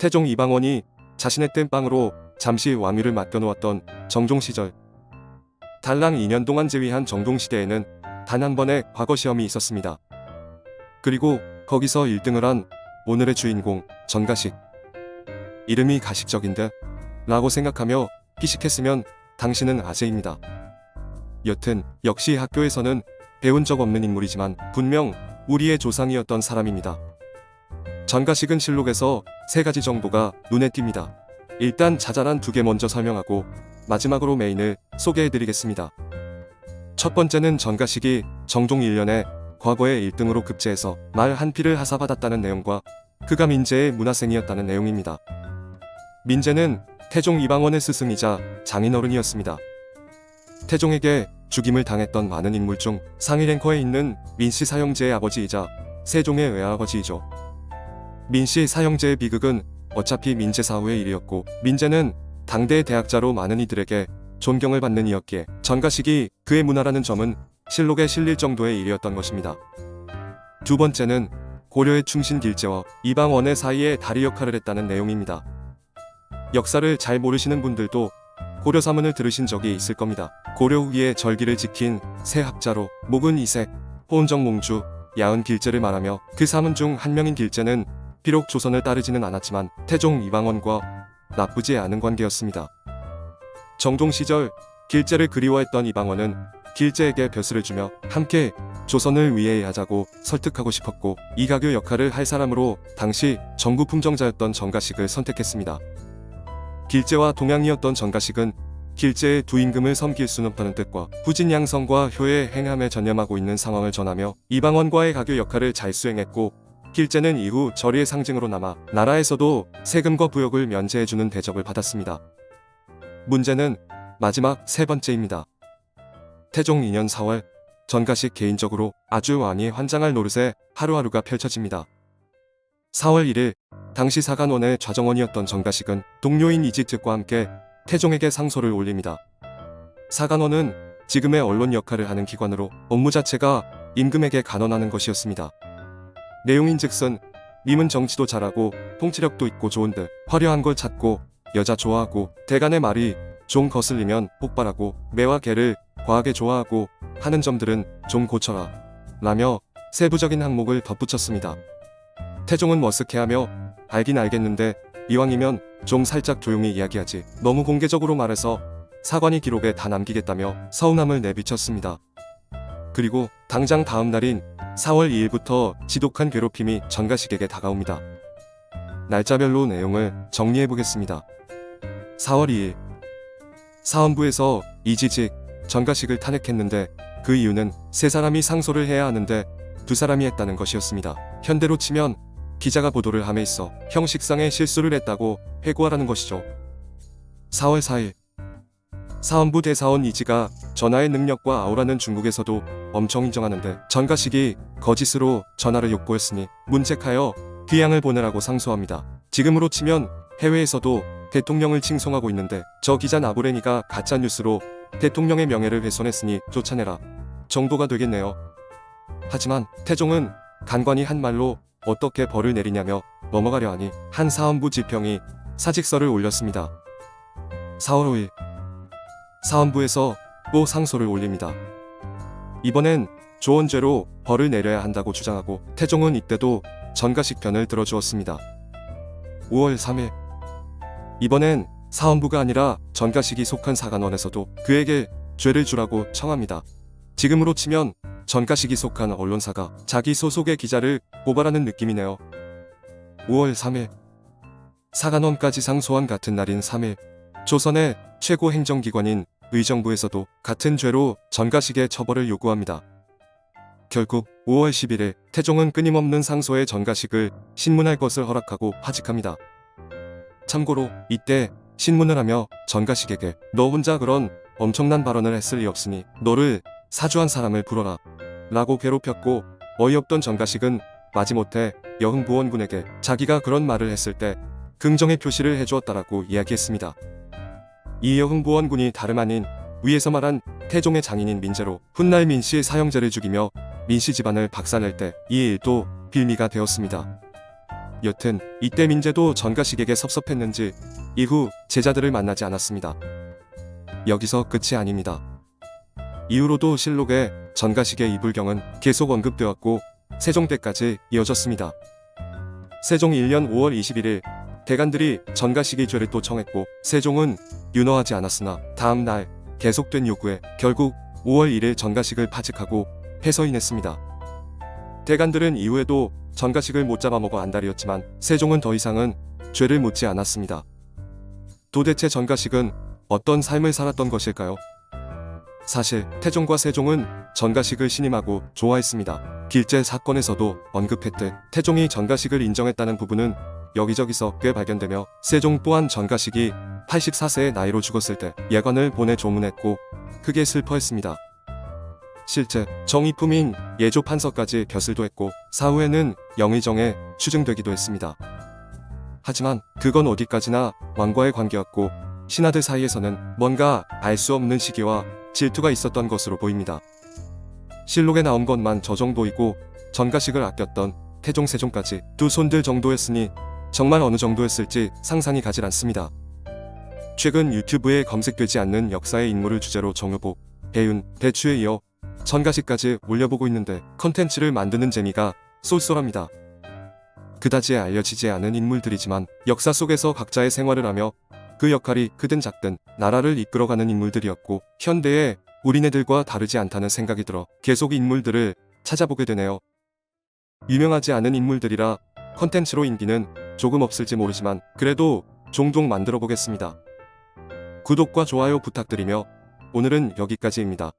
태종 이방원이 자신의 땜빵으로 잠시 왕위를 맡겨놓았던 정종 시절, 달랑 2년 동안 재위한 정동 시대에는 단 한 번의 과거 시험이 있었습니다. 그리고 거기서 1등을 한 오늘의 주인공 전가식. 이름이 가식적인데? 라고 생각하며 피식했으면 당신은 아재입니다. 여튼 역시 학교에서는 배운 적 없는 인물이지만 분명 우리의 조상이었던 사람입니다. 전가식은 실록에서 3가지 정도가 눈에 띕니다. 일단 자잘한 2개 먼저 설명하고 마지막으로 메인을 소개해드리겠습니다. 첫 번째는 전가식이 정종 1년에 과거에 1등으로 급제해서 말 한 피를 하사받았다는 내용과 그가 민재의 문화생이었다는 내용입니다. 민재는 태종 이방원의 스승이자 장인어른이었습니다. 태종에게 죽임을 당했던 많은 인물 중 상위 랭커에 있는 민씨 사형제의 아버지이자 세종의 외아버지이죠. 민씨 사형제의 비극은 어차피 민재 사후의 일이었고, 민재는 당대의 대학자로 많은 이들에게 존경을 받는 이였기에 전가식이 그의 문화라는 점은 실록에 실릴 정도의 일이었던 것입니다. 두 번째는 고려의 충신 길제와 이방원의 사이에 다리 역할을 했다는 내용입니다. 역사를 잘 모르시는 분들도 고려 사문을 들으신 적이 있을 겁니다. 고려 후기의 절기를 지킨 세 학자로 목은 이색, 호은정 몽주, 야은 길제를 말하며 그 사문 중 한 명인 길제는 비록 조선을 따르지는 않았지만 태종 이방원과 나쁘지 않은 관계였습니다. 정종 시절 길제를 그리워했던 이방원은 길제에게 벼슬을 주며 함께 조선을 위해하자고 설득하고 싶었고, 이가교 역할을 할 사람으로 당시 정구 풍정자였던 전가식을 선택했습니다. 길제와 동양이었던 전가식은 길제의 두 임금을 섬길 수는 없다는 뜻과 후진양성과 효의 행함에 전념하고 있는 상황을 전하며 이방원과의 가교 역할을 잘 수행했고, 길제는 이후 절의의 상징으로 남아 나라에서도 세금과 부역을 면제해주는 대접을 받았습니다. 문제는 마지막 세 번째입니다. 태종 2년 4월, 전가식 개인적으로 아주 많이 환장할 노릇에 하루하루가 펼쳐집니다. 4월 1일, 당시 사간원의 좌정원이었던 전가식은 동료인 이직즉과 함께 태종에게 상소를 올립니다. 사간원은 지금의 언론 역할을 하는 기관으로 업무 자체가 임금에게 간언하는 것이었습니다. 내용인즉슨 님은 정치도 잘하고 통치력도 있고 좋은데 화려한 걸 찾고 여자 좋아하고 대간의 말이 좀 거슬리면 폭발하고 매와 개를 과하게 좋아하고 하는 점들은 좀 고쳐라 라며 세부적인 항목을 덧붙였습니다. 태종은 머쓱해하며 알긴 알겠는데 이왕이면 좀 살짝 조용히 이야기하지, 너무 공개적으로 말해서 사관이 기록에 다 남기겠다며 서운함을 내비쳤습니다. 그리고 당장 다음 날인 4월 2일부터 지독한 괴롭힘이 전가식에게 다가옵니다. 날짜별로 내용을 정리해보겠습니다. 4월 2일, 사헌부에서 이지직 전가식을 탄핵했는데 그 이유는 세 사람이 상소를 해야 하는데 두 사람이 했다는 것이었습니다. 현대로 치면 기자가 보도를 함에 있어 형식상의 실수를 했다고 회고하라는 것이죠. 4월 4일, 사헌부 대사원 이지가 전하의 능력과 아우라는 중국에서도 엄청 인정하는데 전가식이 거짓으로 전하를 욕보였으니 문책하여 귀양을 보내라고 상소합니다. 지금으로 치면 해외에서도 대통령을 칭송하고 있는데 저 기자 나부레니가 가짜뉴스로 대통령의 명예를 훼손했으니 쫓아내라 정도가 되겠네요. 하지만 태종은 간관이 한 말로 어떻게 벌을 내리냐며 넘어가려 하니 한 사헌부 지평이 사직서를 올렸습니다. 4월 5일, 사헌부에서 또 상소를 올립니다. 이번엔 조언죄로 벌을 내려야 한다고 주장하고 태종은 이때도 전가식 편을 들어주었습니다. 5월 3일, 이번엔 사헌부가 아니라 전가식이 속한 사간원에서도 그에게 죄를 주라고 청합니다. 지금으로 치면 전가식이 속한 언론사가 자기 소속의 기자를 고발하는 느낌이네요. 5월 3일, 사간원까지 상소한 같은 날인 3일, 조선의 최고 행정기관인 의정부에서도 같은 죄로 전가식의 처벌을 요구합니다. 결국 5월 11일 태종은 끊임없는 상소에 전가식을 신문할 것을 허락하고 하직합니다. 참고로 이때 신문을 하며 전가식에게 너 혼자 그런 엄청난 발언을 했을 리 없으니 너를 사주한 사람을 불러라 라고 괴롭혔고, 어이없던 전가식은 마지못해 여흥부원군에게 자기가 그런 말을 했을 때 긍정의 표시를 해주었다라고 이야기했습니다. 이 여흥부원군이 다름 아닌 위에서 말한 태종의 장인인 민재로 훗날 민씨 사형제를 죽이며 민씨 집안을 박살낼 때 이 일도 빌미가 되었습니다. 여튼 이때 민재도 전가식에게 섭섭했는지 이후 제자들을 만나지 않았습니다. 여기서 끝이 아닙니다. 이후로도 실록에 전가식의 이 불경은 계속 언급되었고 세종 때까지 이어졌습니다. 세종 1년 5월 21일 대간들이 전가식의 죄를 또 청했고 세종은 윤허하지 않았으나 다음 날 계속된 요구에 결국 5월 1일 전가식을 파직하고 해서인했습니다. 대간들은 이후에도 전가식을 못 잡아먹어 안달이었지만 세종은 더 이상은 죄를 묻지 않았습니다. 도대체 전가식은 어떤 삶을 살았던 것일까요? 사실 태종과 세종은 전가식을 신임하고 좋아했습니다. 길제 사건에서도 언급했듯 태종이 전가식을 인정했다는 부분은 여기저기서 꽤 발견되며 세종 또한 전가식이 84세의 나이로 죽었을 때 예관을 보내 조문했고 크게 슬퍼했습니다. 실제 정의품인 예조 판서까지 벼슬도 했고 사후에는 영의정에 추증되기도 했습니다. 하지만 그건 어디까지나 왕과의 관계였고 신하들 사이에서는 뭔가 알 수 없는 시기와 질투가 있었던 것으로 보입니다. 실록에 나온 것만 저 정도이고 전가식을 아꼈던 태종 세종까지 두 손들 정도였으니 정말 어느 정도였을지 상상이 가질 않습니다. 최근 유튜브에 검색되지 않는 역사의 인물을 주제로 정유복, 배윤, 대추에 이어 전가식까지 올려보고 있는데 컨텐츠를 만드는 재미가 쏠쏠합니다. 그다지 알려지지 않은 인물들이지만 역사 속에서 각자의 생활을 하며 그 역할이 크든 작든 나라를 이끌어가는 인물들이었고 현대의 우리네들과 다르지 않다는 생각이 들어 계속 인물들을 찾아보게 되네요. 유명하지 않은 인물들이라 컨텐츠로 인기는 조금 없을지 모르지만 그래도 종종 만들어 보겠습니다. 구독과 좋아요 부탁드리며 오늘은 여기까지입니다.